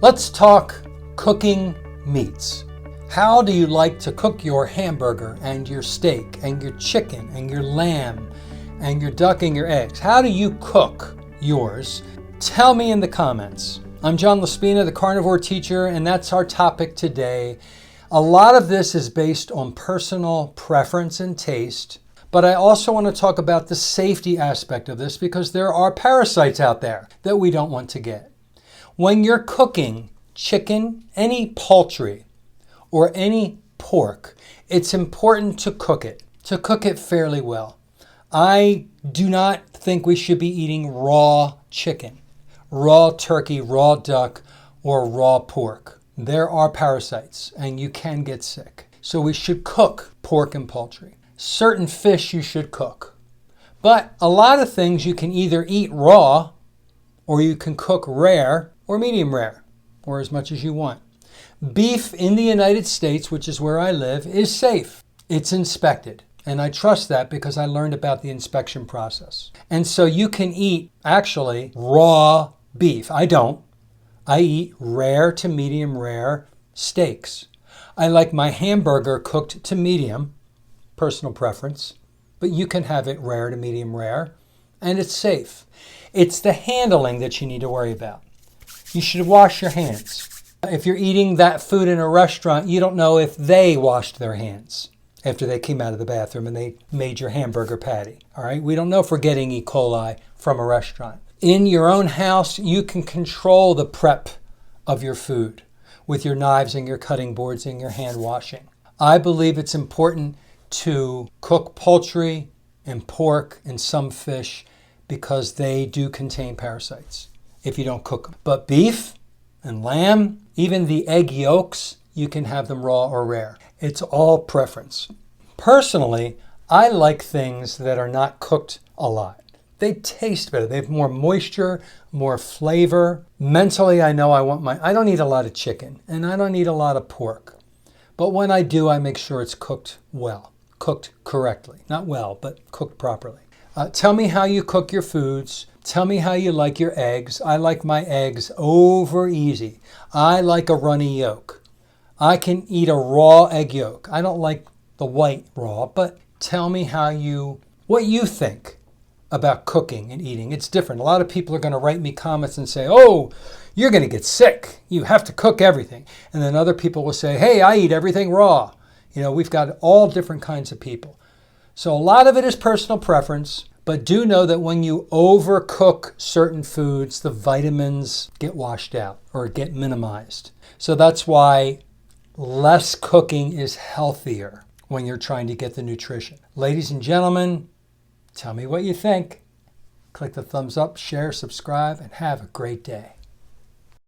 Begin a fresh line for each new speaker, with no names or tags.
Let's talk cooking meats. How do you like to cook your hamburger and your steak and your chicken and your lamb and your duck and your eggs? How do you cook yours? Tell me in the comments. I'm John Laspina, the Carnivore Teacher, and that's our topic today. A lot of this is based on personal preference and taste, but I also want to talk about the safety aspect of this because there are parasites out there that we don't want to get. When you're cooking chicken, any poultry, or any pork, it's important to cook it fairly well. I do not think we should be eating raw chicken, raw turkey, raw duck, or raw pork. There are parasites and you can get sick. So we should cook pork and poultry. Certain fish you should cook. But a lot of things you can either eat raw or you can cook rare or medium rare, or as much as you want. Beef in the United States, which is where I live, is safe. It's inspected. And I trust that because I learned about the inspection process. And so you can eat actually raw beef. I don't. I eat rare to medium rare steaks. I like my hamburger cooked to medium, personal preference, but you can have it rare to medium rare, and it's safe. It's the handling that you need to worry about. You should wash your hands. If you're eating that food in a restaurant, you don't know if they washed their hands after they came out of the bathroom and they made your hamburger patty. All right, we don't know if we're getting ecoli from a restaurant. In your own house, you can control the prep of your food with your knives and your cutting boards and your hand washing. I believe it's important to cook poultry and pork and some fish because they do contain parasites if you don't cook them. But beef and lamb, even the egg yolks, you can have them raw or rare. It's all preference. Personally, I like things that are not cooked a lot. They taste better. They have more moisture, more flavor. Mentally, I know I don't eat a lot of chicken and I don't eat a lot of pork. But when I do, I make sure it's cooked well, cooked correctly. Not well, but cooked properly. Tell me how you cook your foods. Tell me how you like your eggs. I like my eggs over easy. I like a runny yolk. I can eat a raw egg yolk. I don't like the white raw, but tell me what you think about cooking and eating. It's different. A lot of people are going to write me comments and say, oh, you're going to get sick. You have to cook everything. And then other people will say, hey, I eat everything raw. We've got all different kinds of people. So a lot of it is personal preference, but do know that when you overcook certain foods, the vitamins get washed out or get minimized. So that's why less cooking is healthier when you're trying to get the nutrition. Ladies and gentlemen, tell me what you think. Click the thumbs up, share, subscribe, and have a great day.